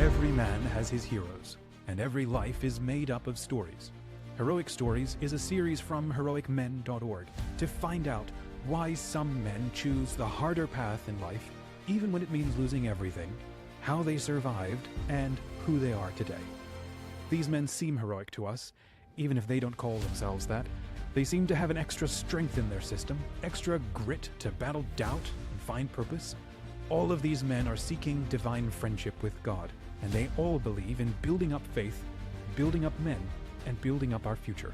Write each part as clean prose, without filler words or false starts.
Every man has his heroes, and every life is made up of stories. Heroic Stories is a series from heroicmen.org to find out why some men choose the harder path in life, even when it means losing everything, how they survived, and who they are today. These men seem heroic to us, even if they don't call themselves that. They seem to have an extra strength in their system, extra grit to battle doubt and find purpose. All of these men are seeking divine friendship with God, and they all believe in building up faith, building up men, and building up our future.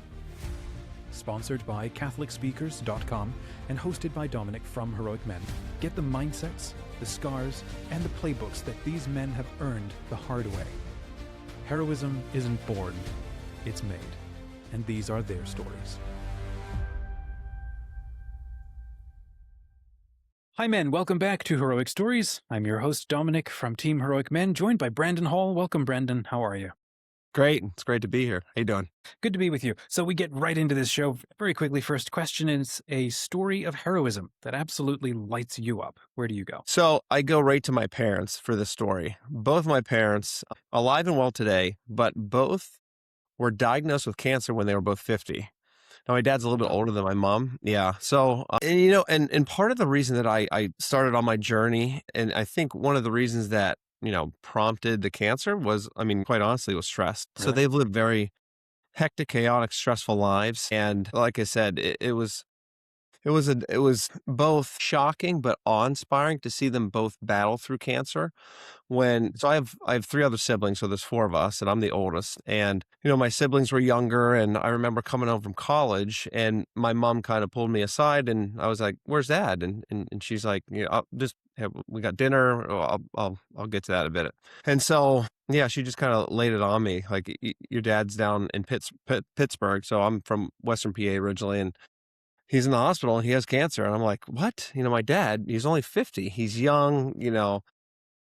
Sponsored by CatholicSpeakers.com and hosted by Dominic from Heroic Men, get the mindsets, the scars, and the playbooks that these men have earned the hard way. Heroism isn't born, it's made, and these are their stories. Hi men, welcome back to Heroic Stories. I'm your host Dominic from Team Heroic Men, joined by Brandon Hall. Welcome Brandon, how are you? Great, it's great to be here. How you doing? Good to be with you. So we get right into this show very quickly. First question is a story of heroism that absolutely lights you up. Where do you go? So I go right to my parents for this story. Both my parents, alive and well today, but both were diagnosed with cancer when they were both 50. Now, my dad's a little bit older than my mom. Yeah. So, and part of the reason that I started on my journey, and I think one of the reasons that, prompted the cancer was, quite honestly, was stress. Really? So they've lived very hectic, chaotic, stressful lives. And like I said, it was both shocking but awe-inspiring to see them both battle through cancer. So I have three other siblings, so there's four of us, and I'm the oldest. And my siblings were younger, and I remember coming home from college, and my mom kind of pulled me aside, and I was like, "Where's Dad?" And she's like, we got dinner. I'll get to that in a bit. And so yeah, she just kind of laid it on me, like, your dad's down in Pittsburgh, so I'm from Western PA originally, and he's in the hospital and he has cancer. And I'm like, what? My dad, he's only 50. He's young,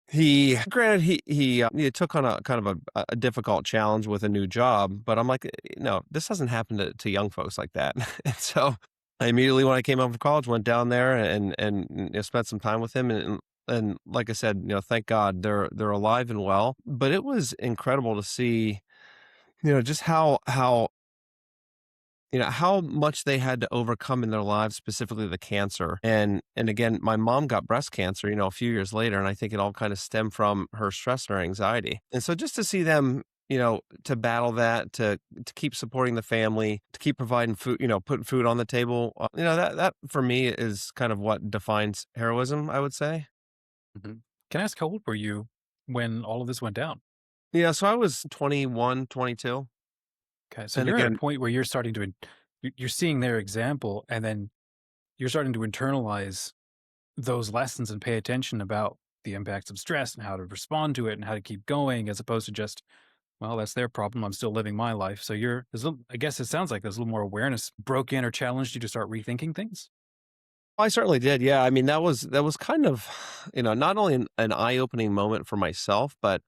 he took on a kind of a difficult challenge with a new job, but I'm like, no, this doesn't happen to young folks like that. And so I immediately, when I came home from college, went down there and spent some time with him. And like I said, thank God they're alive and well. But it was incredible to see, just how much they had to overcome in their lives, specifically the cancer. And again, my mom got breast cancer, a few years later. And I think it all kind of stemmed from her stress and her anxiety. And so just to see them, to battle that, to keep supporting the family, to keep providing food, putting food on the table, that for me is kind of what defines heroism, I would say. Mm-hmm. Can I ask, how old were you when all of this went down? Yeah, so I was 21, 22. Okay, so And you're at again, a point where you're starting to, you're seeing their example, and then you're starting to internalize those lessons and pay attention about the impacts of stress and how to respond to it and how to keep going, as opposed to just, well, that's their problem, I'm still living my life. So I guess it sounds like there's a little more awareness broke in or challenged you to start rethinking things. I certainly did. Yeah, that was kind of, not only an eye-opening moment for myself, but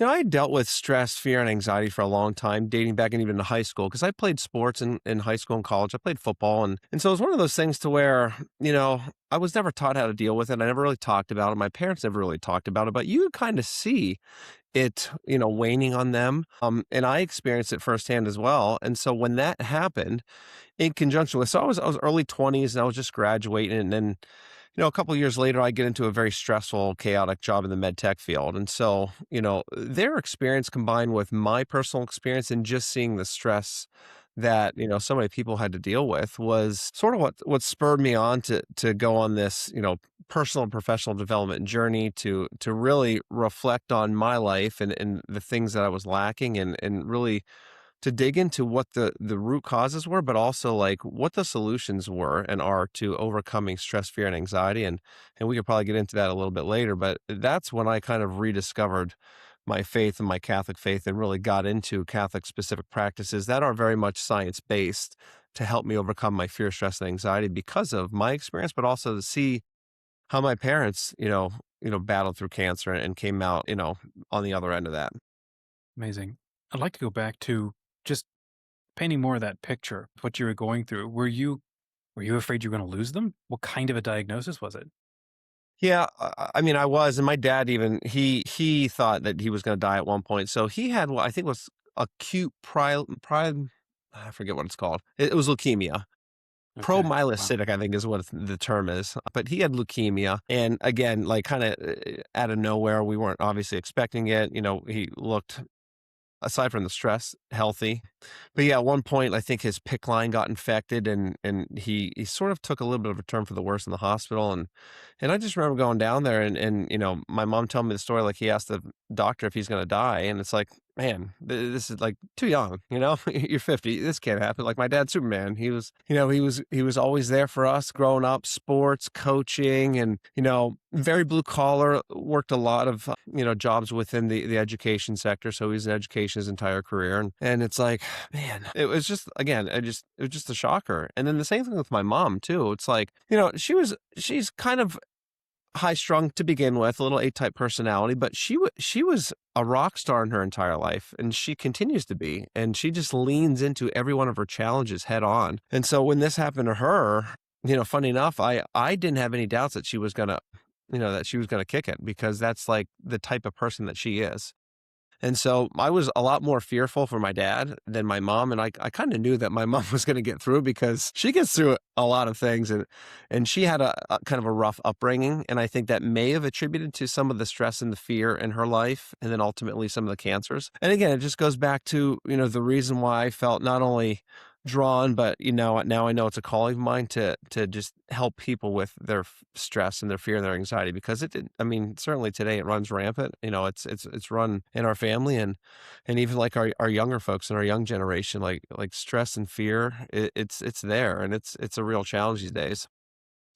I dealt with stress, fear, and anxiety for a long time, dating back and even to high school, because I played sports in high school and college. I played football. And so it was one of those things to where, I was never taught how to deal with it. I never really talked about it. My parents never really talked about it, but you kind of see it, waning on them. And I experienced it firsthand as well. And so when that happened, in conjunction with, so I was early 20s and I was just graduating, and then a couple of years later, I get into a very stressful, chaotic job in the medtech field. And so, their experience combined with my personal experience and just seeing the stress that, so many people had to deal with was sort of what spurred me on to go on this, personal and professional development journey to really reflect on my life and the things that I was lacking, and really to dig into what the root causes were, but also like what the solutions were and are to overcoming stress, fear, and anxiety. And we could probably get into that a little bit later, but that's when I kind of rediscovered my faith and my Catholic faith and really got into Catholic specific practices that are very much science-based to help me overcome my fear, stress, and anxiety because of my experience, but also to see how my parents, battled through cancer and came out, on the other end of that. Amazing. I'd like to go back to just painting more of that picture, what you were going through. Were you afraid you were going to lose them? What kind of a diagnosis was it? Yeah, I mean, I was, and my dad even he thought that he was going to die at one point. So he had what I think was acute prime, I forget what it's called. It was leukemia. Okay. Wow. Promyelocytic, I think is what the term is. But he had leukemia. And again, like kind of out of nowhere, we weren't obviously expecting it. He looked, aside from the stress, healthy. But yeah, at one point, I think his PICC line got infected, and he sort of took a little bit of a turn for the worse in the hospital. And I just remember going down there, and my mom told me the story, like he asked the doctor if he's going to die, and it's like, man, this is like too young. You're 50. This can't happen. Like my dad, Superman. He was always there for us growing up, sports, coaching, and very blue collar. Worked a lot of jobs within the education sector. So he's in education his entire career, and it's like, man, it was just, again, it was just a shocker. And then the same thing with my mom too. It's like, she's kind of high strung to begin with, a little A-type personality, but she was a rock star in her entire life, and she continues to be, and she just leans into every one of her challenges head on. And so when this happened to her, funny enough, I didn't have any doubts that she was gonna, that she was gonna kick it, because that's like the type of person that she is. And so I was a lot more fearful for my dad than my mom. And I kind of knew that my mom was going to get through, because she gets through a lot of things. And she had a kind of a rough upbringing. And I think that may have attributed to some of the stress and the fear in her life, and then ultimately some of the cancers. And again, it just goes back to, the reason why I felt not only drawn, but now I know it's a calling of mine to just help people with their stress and their fear and their anxiety, because I mean, certainly today it runs rampant. It's run in our family, and even like our younger folks and our young generation, like stress and fear, it's there, and it's a real challenge these days.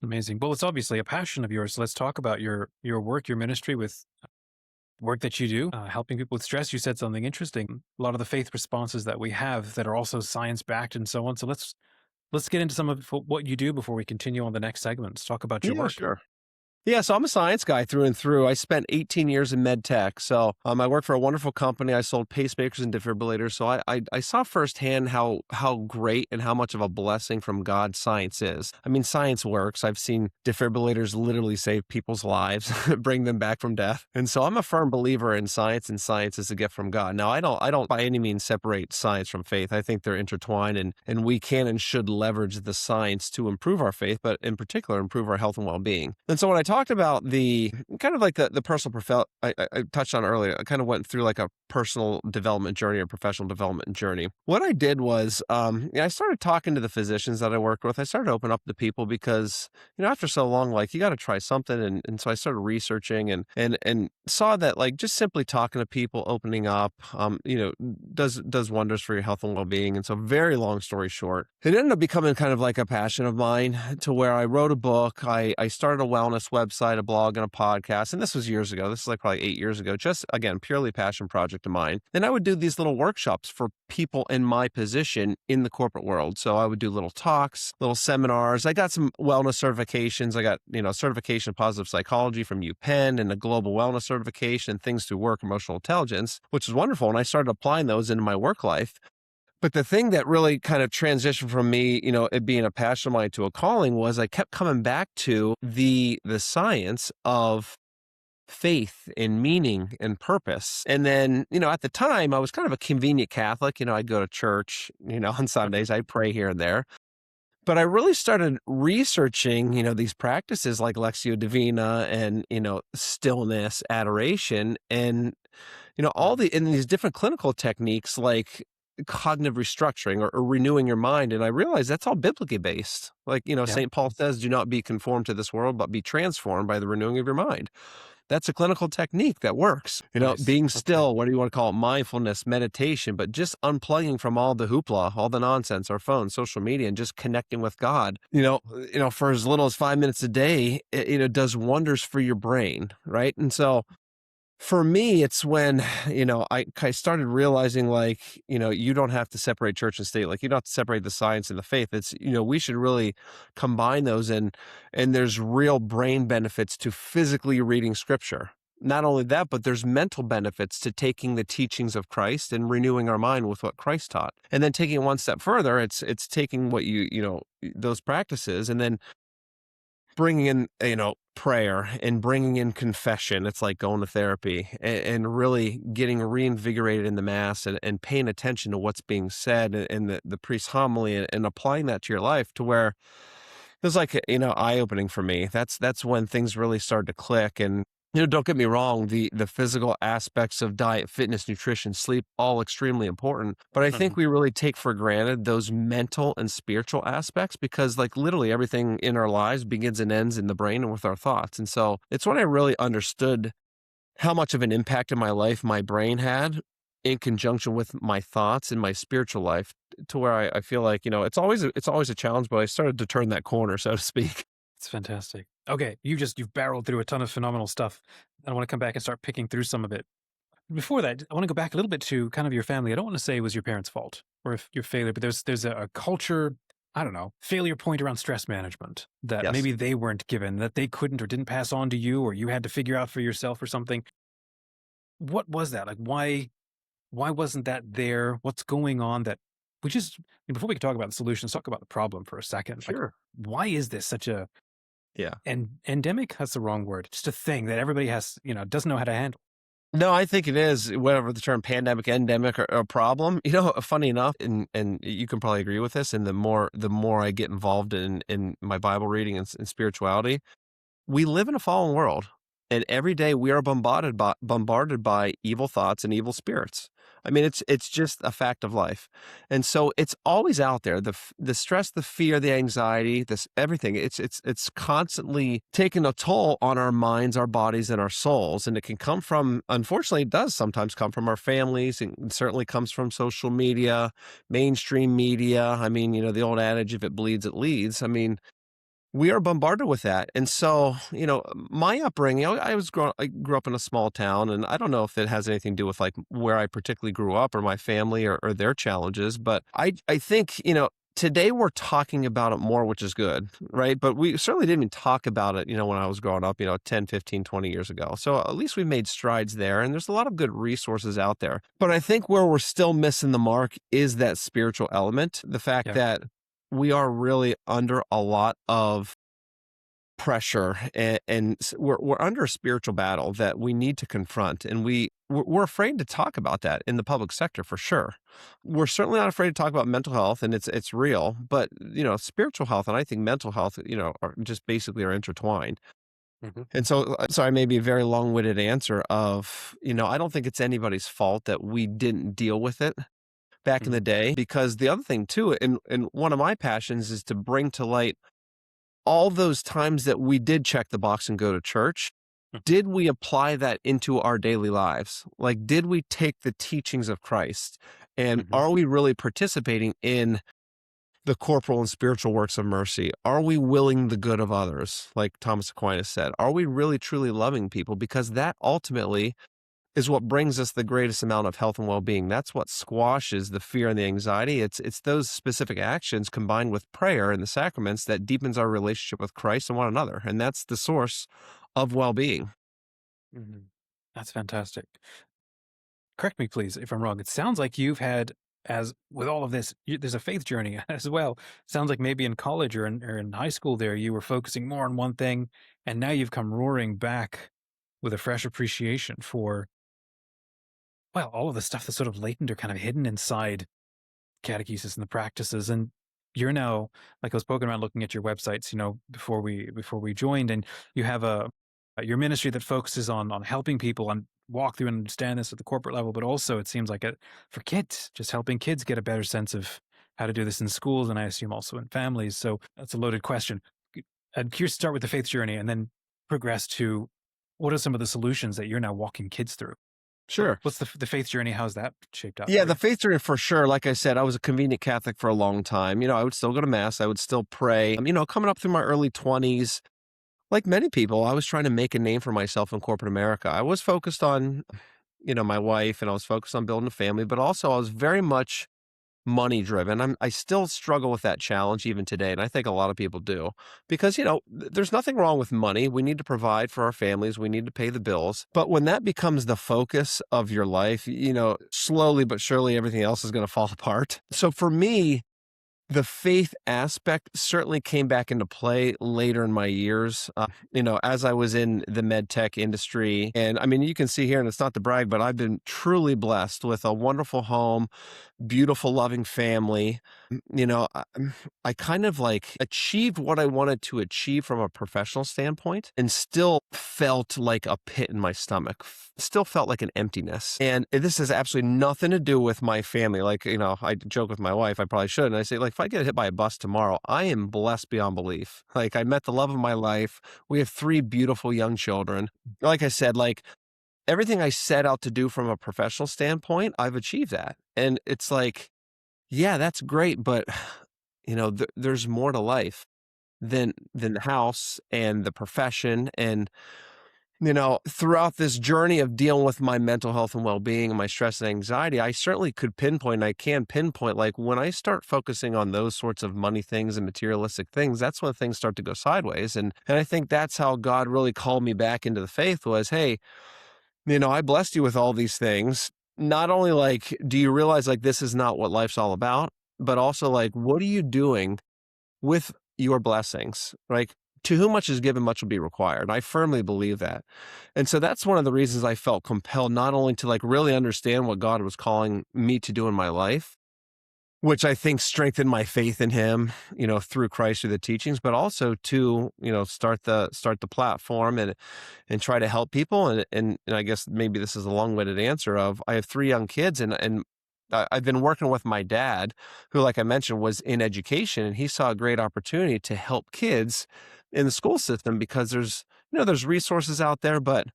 Amazing. Well, it's obviously a passion of yours. So let's talk about your work, your ministry with work that you do, helping people with stress. You said something interesting. A lot of the faith responses that we have that are also science backed and so on. So let's get into some of what you do before we continue on the next segment. Let's talk about your Yeah, work. sure. Yeah, so I'm a science guy through and through. I spent 18 years in medtech. So I worked for a wonderful company. I sold pacemakers and defibrillators. So I saw firsthand how great and how much of a blessing from God science is. I mean, science works. I've seen defibrillators literally save people's lives, bring them back from death. And so I'm a firm believer in science, and science is a gift from God. Now, I don't by any means separate science from faith. I think they're intertwined, and we can and should leverage the science to improve our faith, but in particular, improve our health and well-being. And so when I talked about the kind of like the personal I touched on earlier, I kind of went through like a personal development journey or professional development journey. What I did was, I started talking to the physicians that I worked with. I started to open up to people, because, after so long, like you got to try something. And so I started researching and saw that like just simply talking to people, opening up, does wonders for your health and well-being. And so very long story short, it ended up becoming kind of like a passion of mine, to where I wrote a book. I started a wellness website, a blog, and a podcast. And this was years ago. This is like probably 8 years ago. Just, again, purely a passion project of mine. And I would do these little workshops for people in my position in the corporate world. So I would do little talks, little seminars. I got some wellness certifications. I got, certification in positive psychology from UPenn, and a global wellness certification, things through work, emotional intelligence, which is wonderful. And I started applying those into my work life. But the thing that really kind of transitioned from me, it being a passion of mine to a calling, was I kept coming back to the science of faith and meaning and purpose. And then, at the time, I was kind of a convenient Catholic. I'd go to church, on Sundays, I'd pray here and there. But I really started researching, these practices like Lectio Divina and, stillness, adoration, and, in these different clinical techniques like cognitive restructuring or renewing your mind. And I realized that's all biblically based. Like, St. Paul says, do not be conformed to this world, but be transformed by the renewing of your mind. That's a clinical technique that works. Nice. Being still, what do you want to call it? Mindfulness, meditation, but just unplugging from all the hoopla, all the nonsense, our phone, social media, and just connecting with God, for as little as 5 minutes a day, it does wonders for your brain. Right. And so for me, it's when, I started realizing, like, you don't have to separate church and state. Like, you don't have to separate the science and the faith. It's, we should really combine those. And there's real brain benefits to physically reading scripture. Not only that, but there's mental benefits to taking the teachings of Christ and renewing our mind with what Christ taught. And then taking it one step further, it's taking what those practices, and then bringing in, prayer and bringing in confession. It's like going to therapy and really getting reinvigorated in the mass and paying attention to what's being said in the priest's homily and applying that to your life to where it was like, eye-opening for me. That's when things really started to click. And, don't get me wrong, the physical aspects of diet, fitness, nutrition, sleep, all extremely important. But I think we really take for granted those mental and spiritual aspects because, like, literally everything in our lives begins and ends in the brain and with our thoughts. And so it's when I really understood how much of an impact in my life my brain had in conjunction with my thoughts and my spiritual life, to where I feel like, it's always a challenge, but I started to turn that corner, so to speak. It's fantastic. Okay, you've barreled through a ton of phenomenal stuff. I want to come back and start picking through some of it. Before that, I want to go back a little bit to kind of your family. I don't want to say it was your parents' fault or if your failure, but there's a culture, I don't know, failure point around stress management that Yes. maybe they weren't given, that they couldn't or didn't pass on to you, or you had to figure out for yourself or something. What was that? Like, why wasn't that there? What's going on that we just, before we can talk about the solution, let's talk about the problem for a second. Like, Sure. why is this such a Yeah. endemic? That's the wrong word. Just a thing that everybody has, doesn't know how to handle. No, I think it is, whatever the term pandemic, endemic, or problem. Funny enough, and you can probably agree with this, and the more I get involved in my Bible reading and spirituality, we live in a fallen world, and every day we are bombarded by evil thoughts and evil spirits. I mean, it's just a fact of life, and so it's always out there. The stress, the fear, the anxiety, this everything. It's constantly taking a toll on our minds, our bodies, and our souls, and it can come from. Unfortunately, it does sometimes come from our families, and it certainly comes from social media, mainstream media. I mean, the old adage, if it bleeds, it leads. I mean, we are bombarded with that. And so, my upbringing, I grew up in a small town, and I don't know if it has anything to do with like where I particularly grew up or my family or their challenges, but I think, today we're talking about it more, which is good, right? But we certainly didn't even talk about it, when I was growing up, 10, 15, 20 years ago. So at least we made strides there, and there's a lot of good resources out there. But I think where we're still missing the mark is that spiritual element, the fact that we are really under a lot of pressure, and we're under a spiritual battle that we need to confront, and we're afraid to talk about that in the public sector for sure. We're certainly not afraid to talk about mental health, and it's real, but spiritual health and I think mental health, are just basically are intertwined. And so sorry, maybe a very long-winded answer of, I don't think it's anybody's fault that we didn't deal with it back in the day, because the other thing too, and one of my passions is to bring to light all those times that we did check the box and go to church. Did we apply that into our daily lives? Like, did we take the teachings of Christ, and are we really participating in the corporal and spiritual works of mercy? Are we willing the good of others? Like Thomas Aquinas said, are we really truly loving people? Because that ultimately is what brings us the greatest amount of health and well-being. That's what squashes the fear and the anxiety. It's those specific actions combined with prayer and the sacraments that deepens our relationship with Christ and one another. And that's the source of well-being. That's fantastic. Correct me, please, if I'm wrong. It sounds like you've had, as with all of this, there's a faith journey as well. Sounds like maybe in college or in high school there, you were focusing more on one thing, and now you've come roaring back with a fresh appreciation for, well, all of the stuff that's sort of latent or kind of hidden inside catechesis and the practices. And you're now, like I was poking around looking at your websites, before we joined, and you have your ministry that focuses on helping people and walk through and understand this at the corporate level, but also it seems like for kids, just helping kids get a better sense of how to do this in schools, and I assume also in families. So that's a loaded question. I'm curious to start with the faith journey and then progress to what are some of the solutions that you're now walking kids through? Sure. What's the faith journey? How's that shaped up? Yeah, the faith journey for sure. Like I said, I was a convenient Catholic for a long time. I would still go to mass. I would still pray. Coming up through my early 20s, like many people, I was trying to make a name for myself in corporate America. I was focused on, my wife, and I was focused on building a family, but also I was very much money driven. I still struggle with that challenge even today, and I think a lot of people do, because there's nothing wrong with money. We need to provide for our families, we need to pay the bills, but when that becomes the focus of your life, slowly but surely everything else is going to fall apart. So for me, The faith aspect certainly came back into play later in my years. As I was in the med tech industry. And I mean, you can see here, and it's not to brag, but I've been truly blessed with a wonderful home, beautiful, loving family. I kind of like achieved what I wanted to achieve from a professional standpoint and still felt like a pit in my stomach, still felt like an emptiness. And this has absolutely nothing to do with my family. Like, I joke with my wife, I probably should. And I say, like, if I get hit by a bus tomorrow, I am blessed beyond belief. Like, I met the love of my life. We have 3 beautiful young children. Like I said, like, everything I set out to do from a professional standpoint, I've achieved that. And it's like, yeah, that's great, but there's more to life than the house and the profession. And throughout this journey of dealing with my mental health and well-being and my stress and anxiety, I certainly could pinpoint, and I can pinpoint, like, when I start focusing on those sorts of money things and materialistic things, that's when things start to go sideways. And I think that's how God really called me back into the faith was, hey, I blessed you with all these things. Not only, like, do you realize, like, this is not what life's all about, but also, like, what are you doing with your blessings? Like, to whom much is given, much will be required. I firmly believe that. And so that's one of the reasons I felt compelled not only to, like, really understand what God was calling me to do in my life, which I think strengthened my faith in him, through Christ, through the teachings, but also to, start the platform and try to help people. And I guess maybe this is a long-winded answer of, I have 3 young kids, and I've been working with my dad, who, like I mentioned, was in education, and he saw a great opportunity to help kids in the school system because there's resources out there, but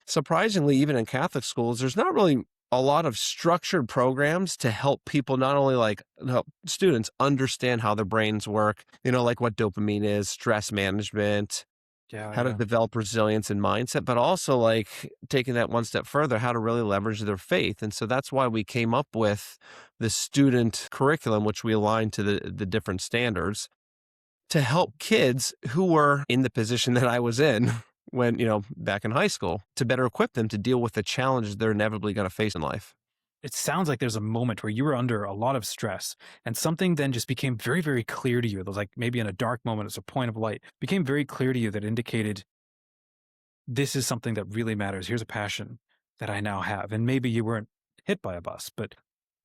surprisingly, even in Catholic schools, there's not really a lot of structured programs to help people, not only like help students understand how their brains work, like what dopamine is, stress management, Yeah, how to yeah. develop resilience and mindset, but also like taking that one step further, how to really leverage their faith. And so that's why we came up with the student curriculum, which we aligned to the different standards to help kids who were in the position that I was in when, back in high school, to better equip them to deal with the challenges they're inevitably going to face in life. It sounds like there's a moment where you were under a lot of stress and something then just became very, very clear to you. It was like maybe in a dark moment, it's a point of light, became very clear to you that indicated this is something that really matters. Here's a passion that I now have. And maybe you weren't hit by a bus, but a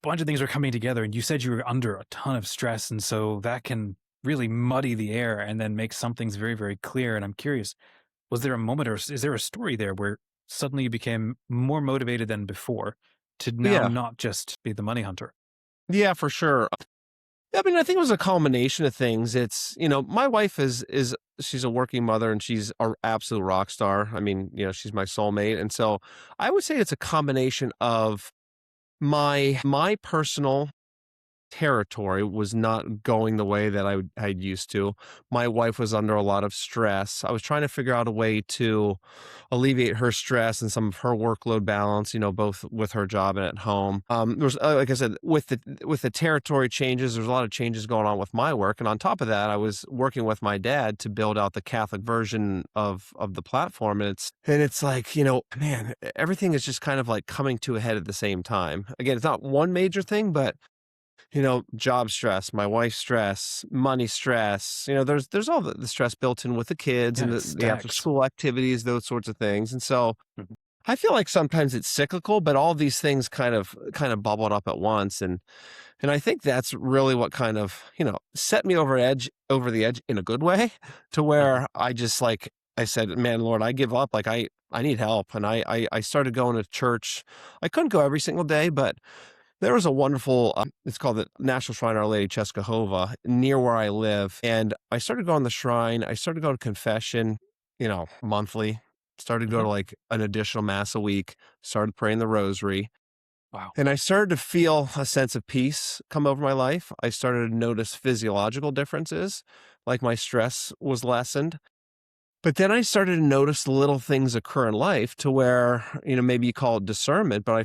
bunch of things are coming together and you said you were under a ton of stress. And so that can really muddy the air and then make some things very, very clear. And I'm curious, was there a moment or is there a story there where suddenly you became more motivated than before to now Yeah. not just be the money hunter? Yeah, for sure. I mean, I think it was a culmination of things. It's, my wife is she's a working mother and she's an absolute rock star. I mean, she's my soulmate. And so I would say it's a combination of my personal territory was not going the way that I'd used to. My wife was under a lot of stress. I was trying to figure out a way to alleviate her stress and some of her workload balance, both with her job and at home. There's, like I said, with the territory changes, there's a lot of changes going on with my work. And on top of that, I was working with my dad to build out the Catholic version of the platform. And it's like, man, everything is just kind of like coming to a head at the same time. Again, it's not one major thing, but job stress, my wife's stress, money stress, there's all the stress built in with the kids Yeah, and it the after stacks. school activities, those sorts of things. And so Mhm. I feel like sometimes it's cyclical, but all these things kind of bubbled up at once. And I think that's really what kind of, set me over the edge in a good way to Mhm. where I just like, I said, man, Lord, I give up. Like I need help. And I started going to church. I couldn't go every single day, but there was a wonderful, it's called the National Shrine of Our Lady Czestochowa near where I live. And I started going to the shrine. I started going to confession, monthly, started to go Mhm. to like an additional mass a week, started praying the rosary. Wow. And I started to feel a sense of peace come over my life. I started to notice physiological differences, like my stress was lessened. But then I started to notice little things occur in life to where, maybe you call it discernment, but I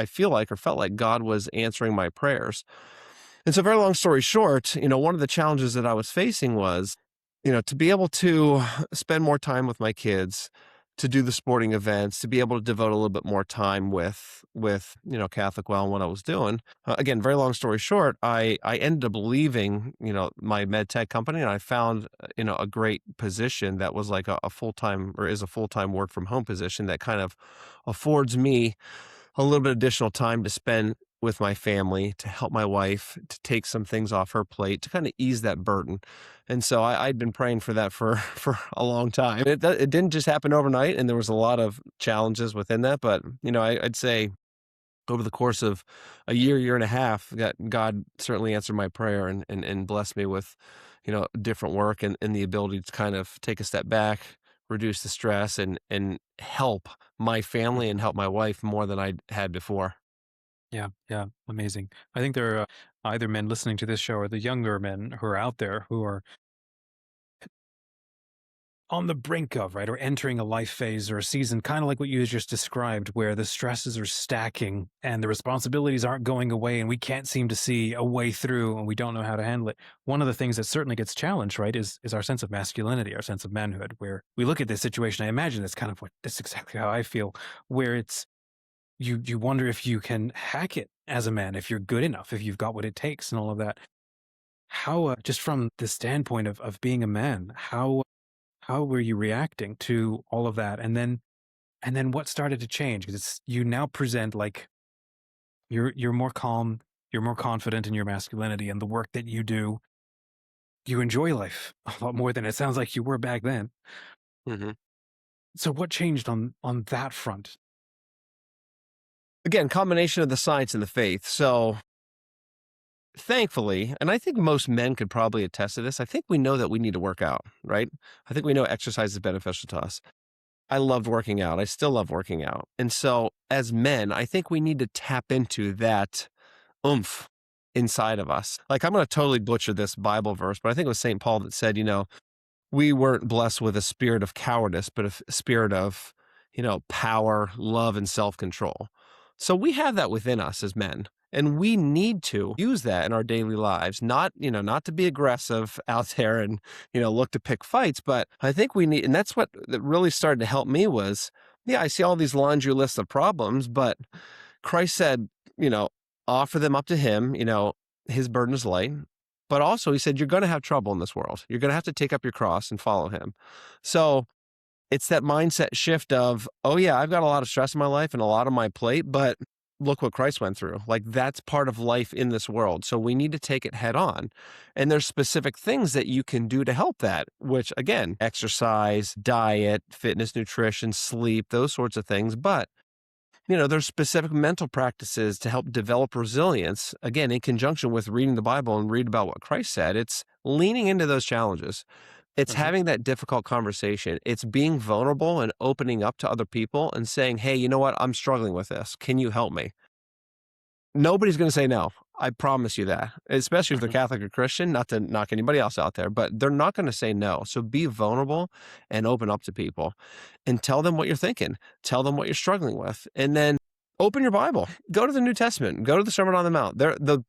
feel like or felt like God was answering my prayers. And so very long story short, one of the challenges that I was facing was, to be able to spend more time with my kids, to do the sporting events, to be able to devote a little bit more time with Catholic Well and what I was doing. Again, very long story short, I ended up leaving, my medtech company, and I found, a great position that was like a full-time, or is a full-time work from home position that kind of affords me a little bit additional time to spend with my family, to help my wife, to take some things off her plate, to kind of ease that burden. And so I'd been praying for that for a long time. It didn't just happen overnight, and there was a lot of challenges within that. But, I'd say over the course of a year and a half, God certainly answered my prayer and blessed me with, different work and the ability to kind of take a step back, reduce the stress, and help my family and help my wife more than I had before. Yeah, yeah, amazing. I think there are either men listening to this show or the younger men who are out there who are on the brink of, right, or entering a life phase or a season, kind of like what you just described, where the stresses are stacking and the responsibilities aren't going away and we can't seem to see a way through and we don't know how to handle it. One of the things that certainly gets challenged, right, is our sense of masculinity, our sense of manhood, where we look at this situation. I imagine that's kind of what, that's exactly how I feel, where it's, you wonder if you can hack it as a man, if you're good enough, if you've got what it takes and all of that. How, just from the standpoint of being a man, how were you reacting to all of that? And then what started to change? Because it's, you now present like you're more calm, you're more confident in your masculinity and the work that you do. You enjoy life a lot more than it sounds like you were back then. hmm So what changed on that front? Again, combination of the science and the faith. So thankfully, and I think most men could probably attest to this, I think we know that we need to work out, right? I think we know exercise is beneficial to us. I loved working out. I still love working out. And so as men, I think we need to tap into that oomph inside of us. Like, I'm going to totally butcher this Bible verse, but I think it was St. Paul that said, we weren't blessed with a spirit of cowardice, but a spirit of, power, love, and self-control. So we have that within us as men. And we need to use that in our daily lives, not to be aggressive out there and, look to pick fights. But I think we need, and that's what that really started to help me was, I see all these laundry lists of problems, but Christ said, offer them up to him, his burden is light. But also he said, you're going to have trouble in this world. You're going to have to take up your cross and follow him. So it's that mindset shift of, oh yeah, I've got a lot of stress in my life and a lot on my plate, but look what Christ went through. Like, that's part of life in this world. So we need to take it head on. And there's specific things that you can do to help that, which again, exercise, diet, fitness, nutrition, sleep, those sorts of things. But there's specific mental practices to help develop resilience, again, in conjunction with reading the Bible and read about what Christ said. It's leaning into those challenges. It's having that difficult conversation. It's being vulnerable and opening up to other people and saying, hey, you know what? I'm struggling with this. Can you help me? Nobody's going to say no. I promise you that, especially if they're Catholic or Christian, not to knock anybody else out there, but they're not going to say no. So be vulnerable and open up to people and tell them what you're thinking. Tell them what you're struggling with. And then open your Bible. Go to the New Testament. Go to the Sermon on the Mount.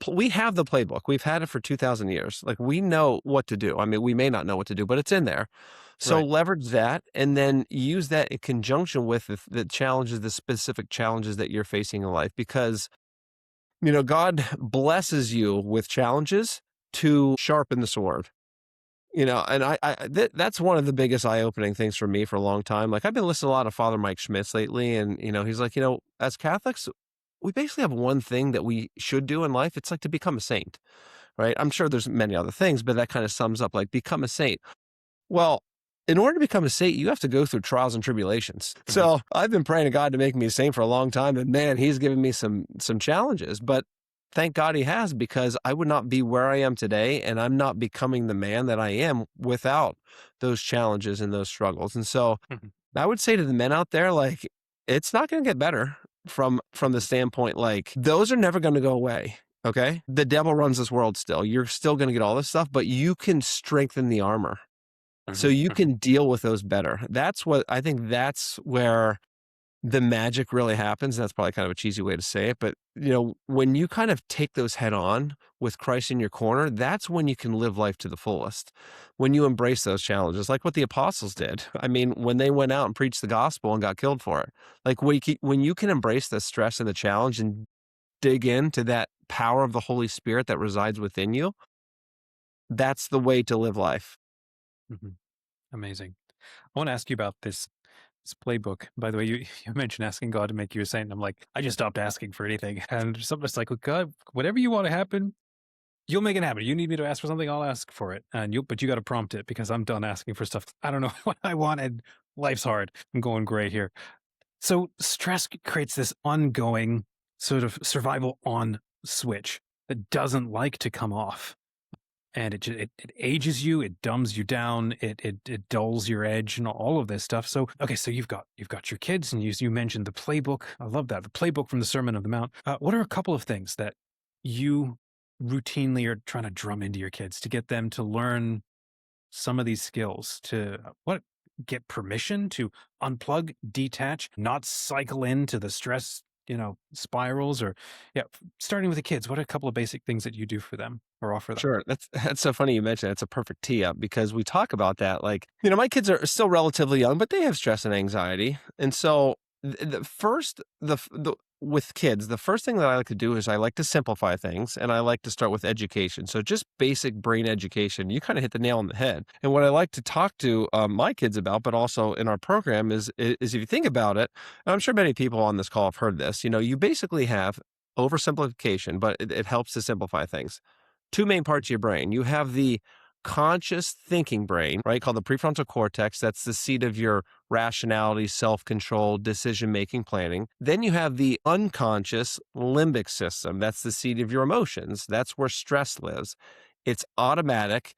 We have the playbook. We've had it for 2,000 years. Like, we know what to do. I mean, we may not know what to do, but it's in there. So leverage that and then use that in conjunction with the challenges, the specific challenges that you're facing in life. Because, God blesses you with challenges to sharpen the sword. And that's one of the biggest eye-opening things for me for a long time. Like, I've been listening to a lot of Father Mike Schmitz lately, and, he's like, as Catholics, we basically have one thing that we should do in life. It's like to become a saint, right? I'm sure there's many other things, but that kind of sums up, like, become a saint. Well, in order to become a saint, you have to go through trials and tribulations. So I've been praying to God to make me a saint for a long time, and man, he's given me some challenges, but thank God he has, because I would not be where I am today, and I'm not becoming the man that I am without those challenges and those struggles. And so I would say to the men out there, like, it's not going to get better from the standpoint, like, those are never going to go away. Okay. The devil runs this world still. You're still going to get all this stuff, but you can strengthen the armor. So you can deal with those better. That's what I think, that's where the magic really happens. That's probably kind of a cheesy way to say it, but when you kind of take those head on with Christ in your corner, that's when you can live life to the fullest. When you embrace those challenges, like what the apostles did. I mean, when they went out and preached the gospel and got killed for it, like when you can embrace the stress and the challenge and dig into that power of the Holy Spirit that resides within you, that's the way to live life. Mhm. Amazing. I want to ask you about this playbook. By the way, you mentioned asking God to make you a saint. And I'm like, I just stopped asking for anything. And something's like, well, God, whatever you want to happen, you'll make it happen. You need me to ask for something, I'll ask for it. But you got to prompt it because I'm done asking for stuff. I don't know what I wanted. Life's hard. I'm going gray here. So stress creates this ongoing sort of survival on switch that doesn't like to come off. And it ages you, it dumbs you down, it dulls your edge, and all of this stuff. So okay, so you've got your kids, and you mentioned the playbook. I love that, the playbook from the Sermon on the Mount. What are a couple of things that you routinely are trying to drum into your kids to get them to learn some of these skills, to get permission to unplug, detach, not cycle into the stress spirals? Or starting with the kids, what are a couple of basic things that you do for them or offer them? Sure. That's so funny you mentioned it. It's a perfect tee up because we talk about that. Like, my kids are still relatively young, but they have stress and anxiety. And so with kids, the first thing that I like to do is I like to simplify things, and I like to start with education. So just basic brain education. You kind of hit the nail on the head. And what I like to talk to my kids about, but also in our program is if you think about it, and I'm sure many people on this call have heard this, you basically have oversimplification, but it helps to simplify things. Two main parts of your brain. You have the conscious thinking brain, right, called the prefrontal cortex. That's the seat of your rationality, self-control, decision-making, planning. Then you have the unconscious limbic system. That's the seat of your emotions. That's where stress lives. It's automatic.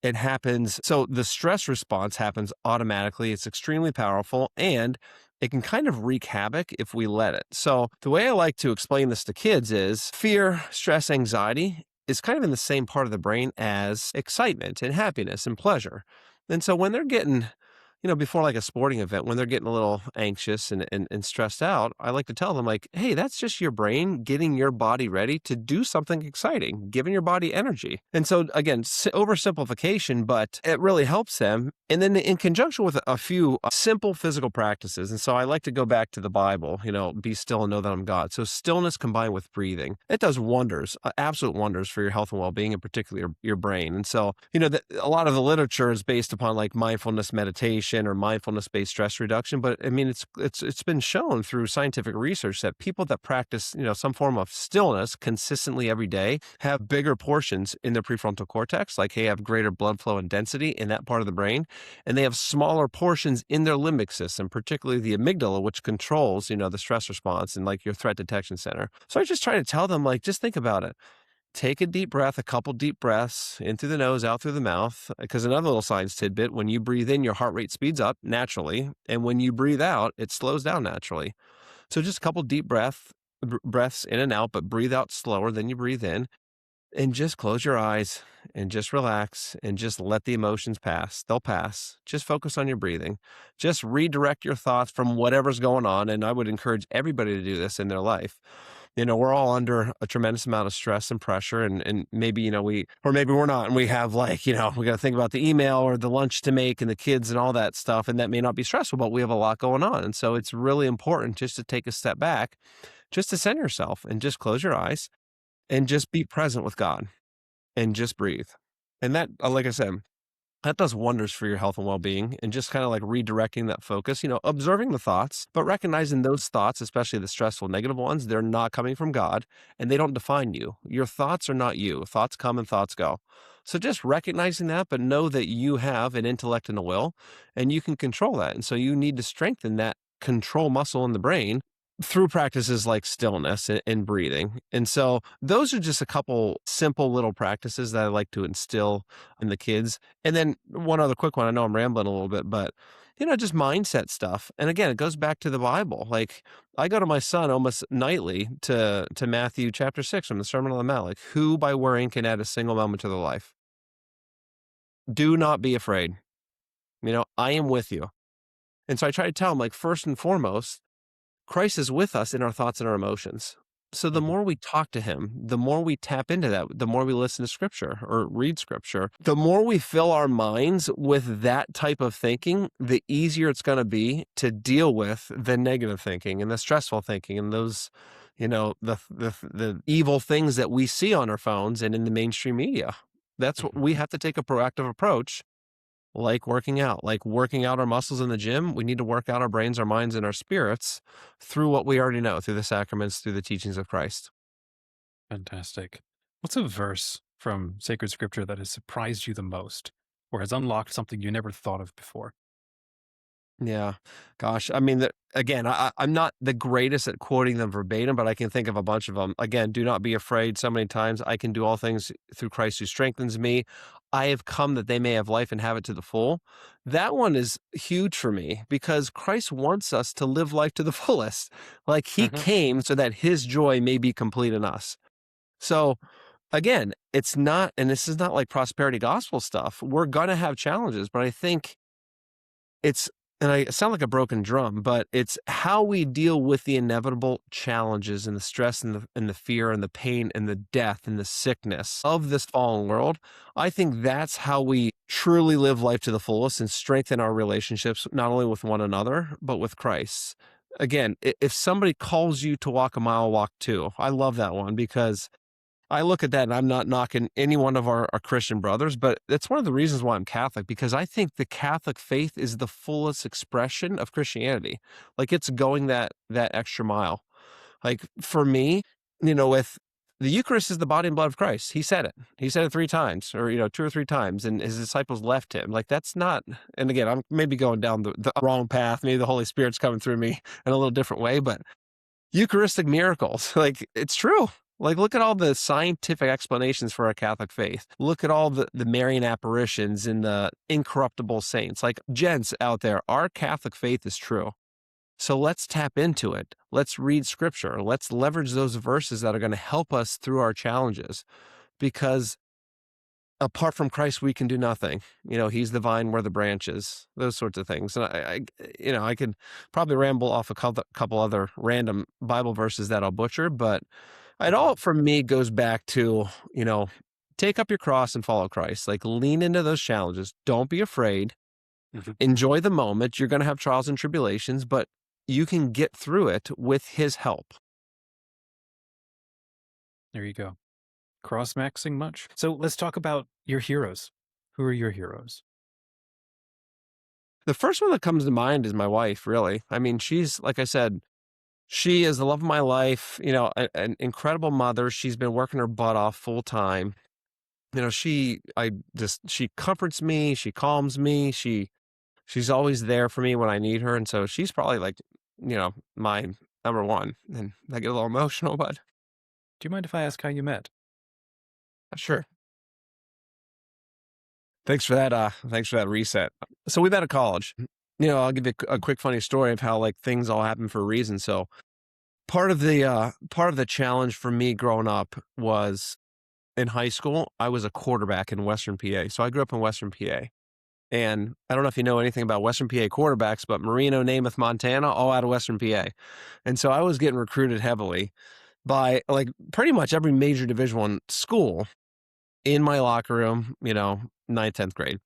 It happens. So the stress response happens automatically. It's extremely powerful, and it can kind of wreak havoc if we let it. So the way I like to explain this to kids is fear, stress, anxiety is kind of in the same part of the brain as excitement and happiness and pleasure. And so when they're getting, before like a sporting event, when they're getting a little anxious and stressed out, I like to tell them like, hey, that's just your brain getting your body ready to do something exciting, giving your body energy. And so again, oversimplification, but it really helps them. And then in conjunction with a few simple physical practices. And so I like to go back to the Bible, be still and know that I'm God. So stillness combined with breathing, it does wonders, absolute wonders for your health and well-being, in particular your brain. And so, a lot of the literature is based upon like mindfulness meditation or mindfulness-based stress reduction. But I mean, it's been shown through scientific research that people that practice, some form of stillness consistently every day have bigger portions in their prefrontal cortex, like they have greater blood flow and density in that part of the brain. And they have smaller portions in their limbic system, particularly the amygdala, which controls, the stress response and like your threat detection center. So I just try to tell them, like, just think about it. Take a deep breath, a couple deep breaths in through the nose, out through the mouth. Because another little science tidbit, when you breathe in, your heart rate speeds up naturally. And when you breathe out, it slows down naturally. So just a couple deep breaths in and out, but breathe out slower than you breathe in. And just close your eyes and just relax and just let the emotions pass. They'll pass. Just focus on your breathing. Just redirect your thoughts from whatever's going on. And I would encourage everybody to do this in their life. We're all under a tremendous amount of stress and pressure, and maybe, or maybe we're not, and we have like, we got to think about the email or the lunch to make and the kids and all that stuff. And that may not be stressful, but we have a lot going on. And so it's really important just to take a step back, just to center yourself and just close your eyes and just be present with God and just breathe. And that, like I said, that does wonders for your health and well-being, and just kind of like redirecting that focus, observing the thoughts, but recognizing those thoughts, especially the stressful negative ones, they're not coming from God and they don't define you. Your thoughts are not you. Thoughts come and thoughts go. So just recognizing that, but know that you have an intellect and a will, and you can control that. And so you need to strengthen that control muscle in the brain through practices like stillness and breathing. And so those are just a couple simple little practices that I like to instill in the kids. And then one other quick one, I know I'm rambling a little bit, but just mindset stuff. And again, it goes back to the Bible. Like I go to my son almost nightly to Matthew chapter 6 from the Sermon on the Mount, like who by worrying can add a single moment to their life? Do not be afraid. I am with you. And so I try to tell him, like, first and foremost, Christ is with us in our thoughts and our emotions. So the Mhm. more we talk to him, the more we tap into that, the more we listen to scripture or read scripture, the more we fill our minds with that type of thinking, the easier it's going to be to deal with the negative thinking and the stressful thinking and those, the evil things that we see on our phones and in the mainstream media. That's what Mhm. we have to take a proactive approach, like working out our muscles in the gym. We need to work out our brains, our minds, and our spirits through what we already know, through the sacraments, through the teachings of Christ. Fantastic. What's a verse from sacred scripture that has surprised you the most or has unlocked something you never thought of before? Yeah. Gosh. I mean, again, I'm not the greatest at quoting them verbatim, but I can think of a bunch of them. Again, do not be afraid. So many times I can do all things through Christ who strengthens me. I have come that they may have life and have it to the full. That one is huge for me because Christ wants us to live life to the fullest. Like he Mhm. came so that his joy may be complete in us. So again, it's not, and this is not like prosperity gospel stuff. We're going to have challenges, but I think it's, and I sound like a broken drum, but it's how we deal with the inevitable challenges and the stress and the fear and the pain and the death and the sickness of this fallen world. I think that's how we truly live life to the fullest and strengthen our relationships, not only with one another, but with Christ. Again, if somebody calls you to walk a mile, walk two. I love that one because I look at that and I'm not knocking any one of our Christian brothers, but that's one of the reasons why I'm Catholic, because I think the Catholic faith is the fullest expression of Christianity. Like it's going that extra mile. Like for me, with the Eucharist is the body and blood of Christ. He said it. He said it 3 times or, 2 or 3 times, and his disciples left him. Like that's not, and again, I'm maybe going down the wrong path. Maybe the Holy Spirit's coming through me in a little different way, but Eucharistic miracles. Like, it's true. Like, look at all the scientific explanations for our Catholic faith. Look at all the Marian apparitions and the incorruptible saints. Like, gents out there, our Catholic faith is true. So let's tap into it. Let's read scripture. Let's leverage those verses that are going to help us through our challenges because apart from Christ, we can do nothing. He's the vine, we're the branches, those sorts of things. And I could probably ramble off a couple other random Bible verses that I'll butcher, but it all for me goes back to, take up your cross and follow Christ. Like lean into those challenges. Don't be afraid. Mhm. Enjoy the moment. You're going to have trials and tribulations, but you can get through it with his help. There you go. Cross maxing much? So let's talk about your heroes. Who are your heroes? The first one that comes to mind is my wife, really. I mean, she's, like I said, she is the love of my life, an incredible mother. She's been working her butt off full time. She comforts me, she calms me, she's always there for me when I need her. And so she's probably like, my number one. And I get a little emotional, but Do you mind if I ask how you met? sure. Thanks for that reset. So we met at college. I'll give you a quick funny story of how like things all happen for a reason. So part of the challenge for me growing up was in high school, I was a quarterback in Western PA. So I grew up in Western PA. And I don't know if you know anything about Western PA quarterbacks, but Marino, Namath, Montana, all out of Western PA. And so I was getting recruited heavily by like pretty much every major Division I school in my locker room, ninth, 10th grade.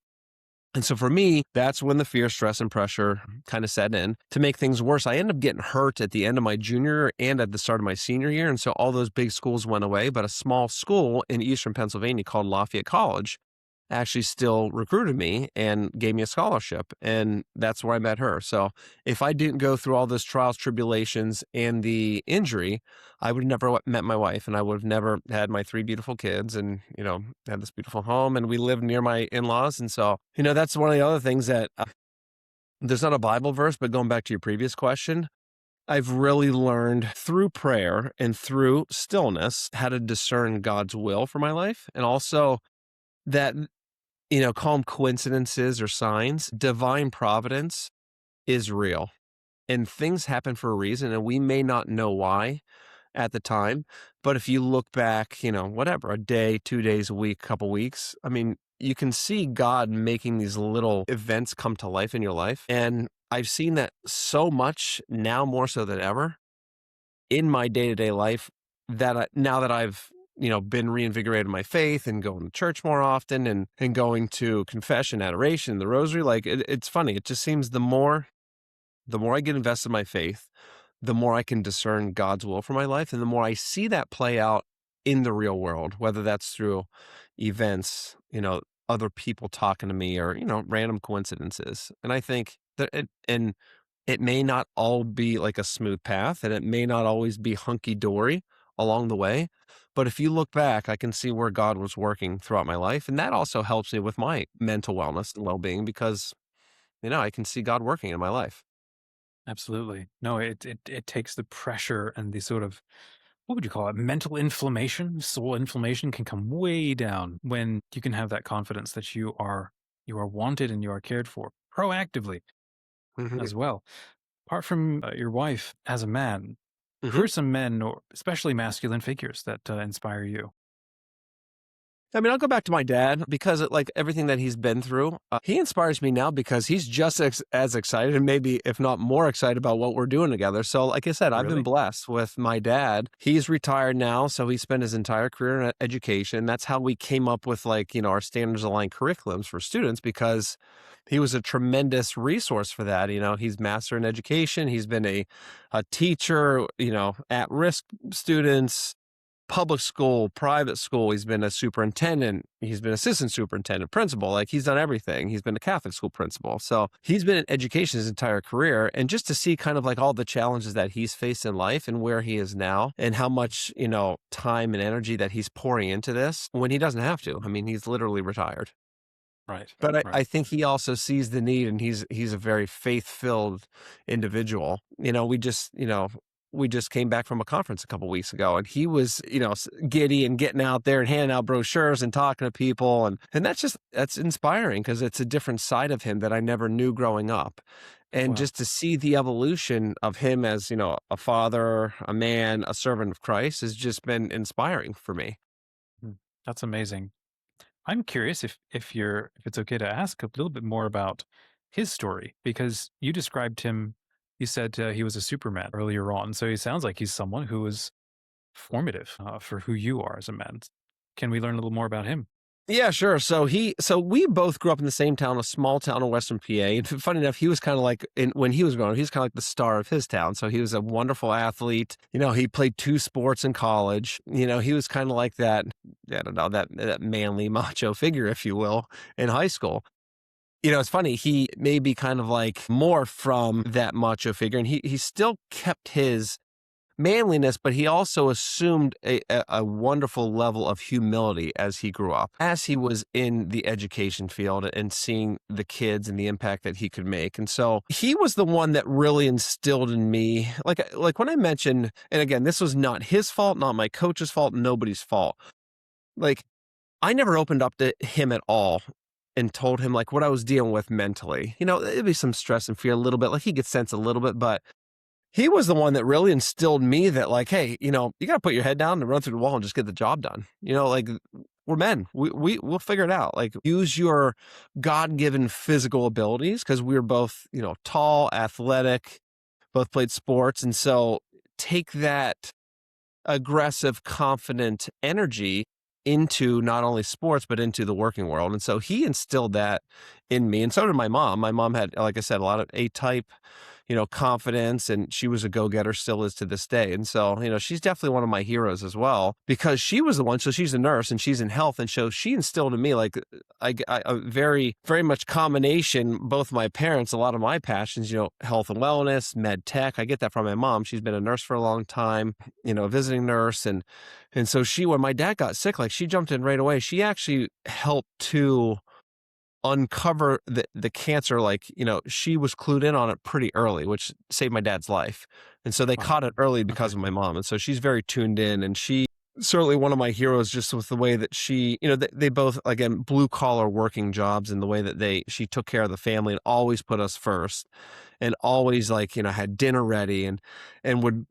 And so for me, that's when the fear, stress, and pressure kind of set in. To make things worse, I ended up getting hurt at the end of my junior year and at the start of my senior year. And so all those big schools went away, but a small school in Eastern Pennsylvania called Lafayette College actually still recruited me and gave me a scholarship. And that's where I met her. So if I didn't go through all those trials, tribulations, and the injury, I would have never met my wife and I would have never had my 3 beautiful kids and, had this beautiful home and we lived near my in-laws. And so, that's one of the other things that there's not a Bible verse, but going back to your previous question, I've really learned through prayer and through stillness how to discern God's will for my life. And also that call them coincidences or signs. Divine providence is real and things happen for a reason and we may not know why at the time. But if you look back, whatever, a day, 2 days, a week, couple weeks, I mean, you can see God making these little events come to life in your life. And I've seen that so much now more so than ever in my day-to-day life that now that I've, been reinvigorated in my faith and going to church more often and going to confession, adoration, the rosary, like it's funny. It just seems the more I get invested in my faith, the more I can discern God's will for my life. And the more I see that play out in the real world, whether that's through events, other people talking to me or, random coincidences. And I think that it may not all be like a smooth path and it may not always be hunky dory along the way. But if you look back, I can see where God was working throughout my life. And that also helps me with my mental wellness and well-being because, I can see God working in my life. Absolutely. No, it takes the pressure and the sort of, what would you call it? Mental inflammation, soul inflammation can come way down when you can have that confidence that you are wanted and you are cared for proactively Mhm. as well. Apart from your wife as a man, who Mhm. are some men or especially masculine figures that inspire you? I mean, I'll go back to my dad because like everything that he's been through, he inspires me now because he's just as excited and maybe if not more excited about what we're doing together. So like I said, Oh, I've been really? blessed with my dad. He's retired now. So he spent his entire career in education. That's how we came up with like, our standards aligned curriculums for students because he was a tremendous resource for that. He's master in education. He's been a teacher, at risk students, public school, private school. He's been a superintendent. He's been assistant superintendent, principal. Like he's done everything. He's been a Catholic school principal. So he's been in education his entire career. And just to see kind of like all the challenges that he's faced in life and where he is now and how much, time and energy that he's pouring into this when he doesn't have to. I mean, he's literally retired. Right. But I, Right. I think he also sees the need and he's a very faith-filled individual. We just came back from a conference a couple weeks ago and he was, giddy and getting out there and handing out brochures and talking to people. And that's inspiring because it's a different side of him that I never knew growing up. And Wow. just to see the evolution of him as, a father, a man, a servant of Christ has just been inspiring for me. Mm, that's amazing. I'm curious if it's okay to ask a little bit more about his story because you described him. You said he was a Superman earlier on, so he sounds like he's someone who was formative for who you are as a man. Can we learn a little more about him? Yeah, sure. So we both grew up in the same town, a small town in Western PA. And funny enough, he was kind of like when he was growing up, he was kind of like the star of his town. So he was a wonderful athlete. He played two sports in college. He was kind of like that, I don't know, that manly macho figure, if you will, in high school. It's funny, he may be kind of like more from that macho figure, and he still kept his manliness, but he also assumed a wonderful level of humility as he grew up, as he was in the education field and seeing the kids and the impact that he could make. And so he was the one that really instilled in me, like when I mentioned, and again, this was not his fault, not my coach's fault, nobody's fault. Like I never opened up to him at all and told him like what I was dealing with mentally. It'd be some stress and fear a little bit, like he could sense a little bit, but he was the one that really instilled me that like, hey, you got to put your head down and run through the wall and just get the job done. Like we're men. We'll figure it out. Like use your God-given physical abilities because we were both, tall, athletic, both played sports. And so take that aggressive, confident energy into not only sports, but into the working world. And so he instilled that in me. And so did my mom. My mom had, like I said, a lot of A-type, confidence, and she was a go-getter, still is to this day. And so, she's definitely one of my heroes as well because she was the one. So she's a nurse and she's in health. And so she instilled in me like a very, very much combination, both my parents, a lot of my passions, health and wellness, med tech. I get that from my mom. She's been a nurse for a long time, a visiting nurse. And so when my dad got sick, like she jumped in right away. She actually helped to uncover the cancer. Like, she was clued in on it pretty early, which saved my dad's life. And so they Wow. caught it early Okay. because of my mom. And so she's very tuned in and she certainly one of my heroes just with the way that she, they both, again, blue collar working jobs and the way that she took care of the family and always put us first and always like, had dinner ready and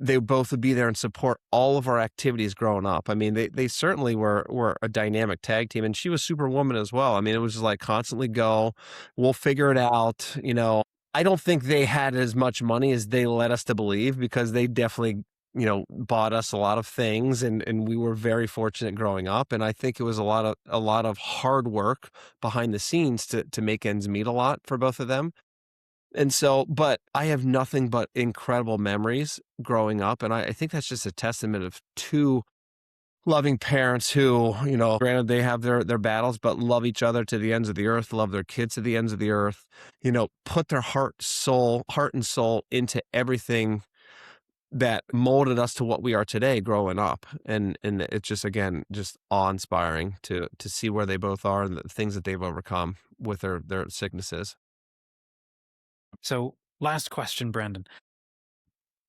they both would be there and support all of our activities growing up. I mean, they certainly were a dynamic tag team and she was superwoman as well. I mean, it was just like constantly go, we'll figure it out, I don't think they had as much money as they led us to believe, because they definitely, bought us a lot of things, and we were very fortunate growing up. And I think it was a lot of hard work behind the scenes to make ends meet a lot for both of them. And so, but I have nothing but incredible memories growing up. And I think that's just a testament of two loving parents who, granted they have their battles, but love each other to the ends of the earth, love their kids to the ends of the earth, put their heart and soul into everything that molded us to what we are today growing up. And it's just, again, just awe-inspiring to see where they both are and the things that they've overcome with their sicknesses. So, last question, Brandon.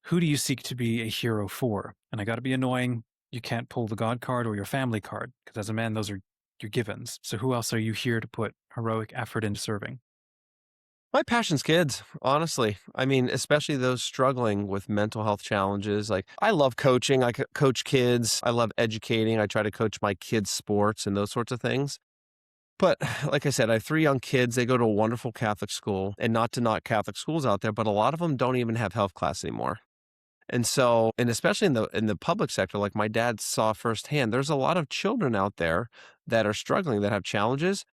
Who do you seek to be a hero for? And I got to be annoying. You can't pull the God card or your family card, because as a man, those are your givens. So who else are you here to put heroic effort into serving? My passion's kids, honestly. I mean, especially those struggling with mental health challenges. Like, I love coaching. I coach kids. I love educating. I try to coach my kids' sports and those sorts of things. But like I said, I have 3 young kids. They go to a wonderful Catholic school, and not to knock Catholic schools out there, but a lot of them don't even have health class anymore. And so, and especially in the public sector, like my dad saw firsthand, there's a lot of children out there that are struggling, that have challenges,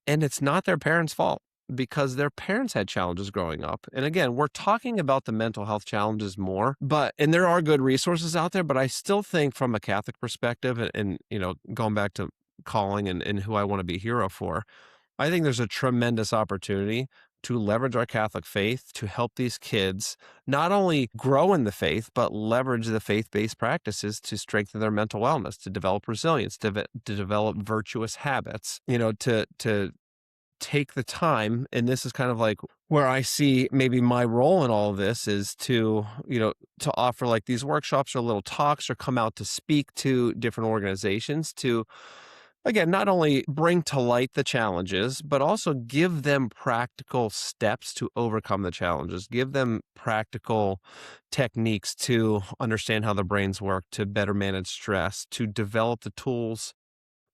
and it's not their parents' fault, because their parents had challenges growing up. And again, we're talking about the mental health challenges more, and there are good resources out there, but I still think from a Catholic perspective, and going back to calling and who I want to be a hero for, I think there's a tremendous opportunity to leverage our Catholic faith to help these kids not only grow in the faith, but leverage the faith-based practices to strengthen their mental wellness, to develop resilience, to develop virtuous habits, to take the time. And this is kind of like where I see maybe my role in all of this is to offer like these workshops or little talks, or come out to speak to different organizations to, again, not only bring to light the challenges, but also give them practical steps to overcome the challenges, give them practical techniques to understand how their brains work, to better manage stress, to develop the tools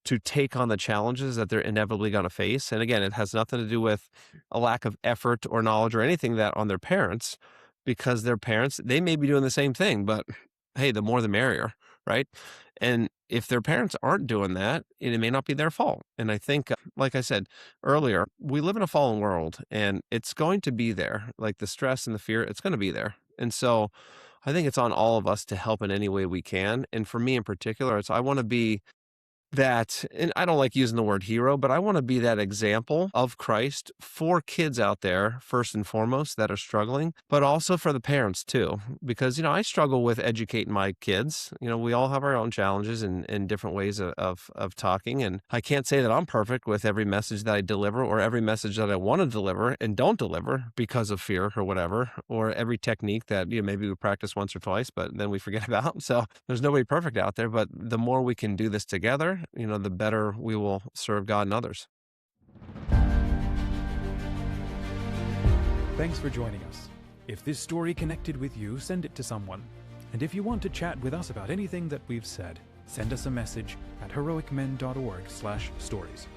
to take on the challenges that they're inevitably going to face. And again, it has nothing to do with a lack of effort or knowledge or anything that on their parents, because their parents, they may be doing the same thing, but hey, the more the merrier, right? And if their parents aren't doing that, it may not be their fault. And I think, like I said earlier, we live in a fallen world, and it's going to be there. Like the stress and the fear, it's going to be there. And so I think it's on all of us to help in any way we can. And for me in particular, I want to be that, and I don't like using the word hero, but I want to be that example of Christ for kids out there, first and foremost, that are struggling, but also for the parents too. Because, I struggle with educating my kids. We all have our own challenges and different ways of talking. And I can't say that I'm perfect with every message that I deliver, or every message that I want to deliver and don't deliver because of fear or whatever, or every technique that, maybe we practice once or twice, but then we forget about. So there's nobody perfect out there, but the more we can do this together, the better we will serve God and others. Thanks for joining us. If this story connected with you, send it to someone. And if you want to chat with us about anything that we've said, send us a message at heroicmen.org/stories.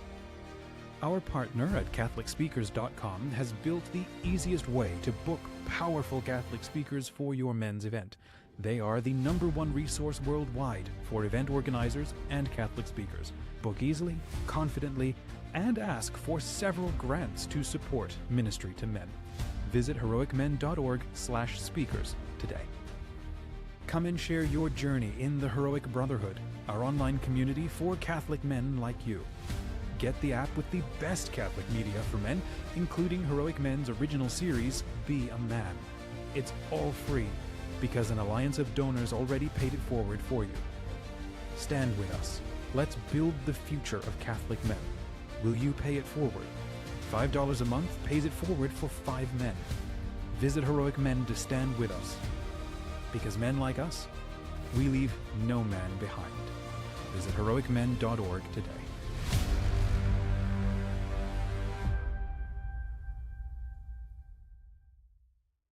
Our partner at CatholicSpeakers.com has built the easiest way to book powerful Catholic speakers for your men's event. They are the #1 resource worldwide for event organizers and Catholic speakers. Book easily, confidently, and ask for several grants to support ministry to men. Visit heroicmen.org/speakers today. Come and share your journey in the Heroic Brotherhood, our online community for Catholic men like you. Get the app with the best Catholic media for men, including Heroic Men's original series, Be a Man. It's all free, because an alliance of donors already paid it forward for you. Stand with us. Let's build the future of Catholic men. Will you pay it forward? $5 a month pays it forward for 5 men. Visit Heroic Men to stand with us. Because men like us, we leave no man behind. Visit heroicmen.org today.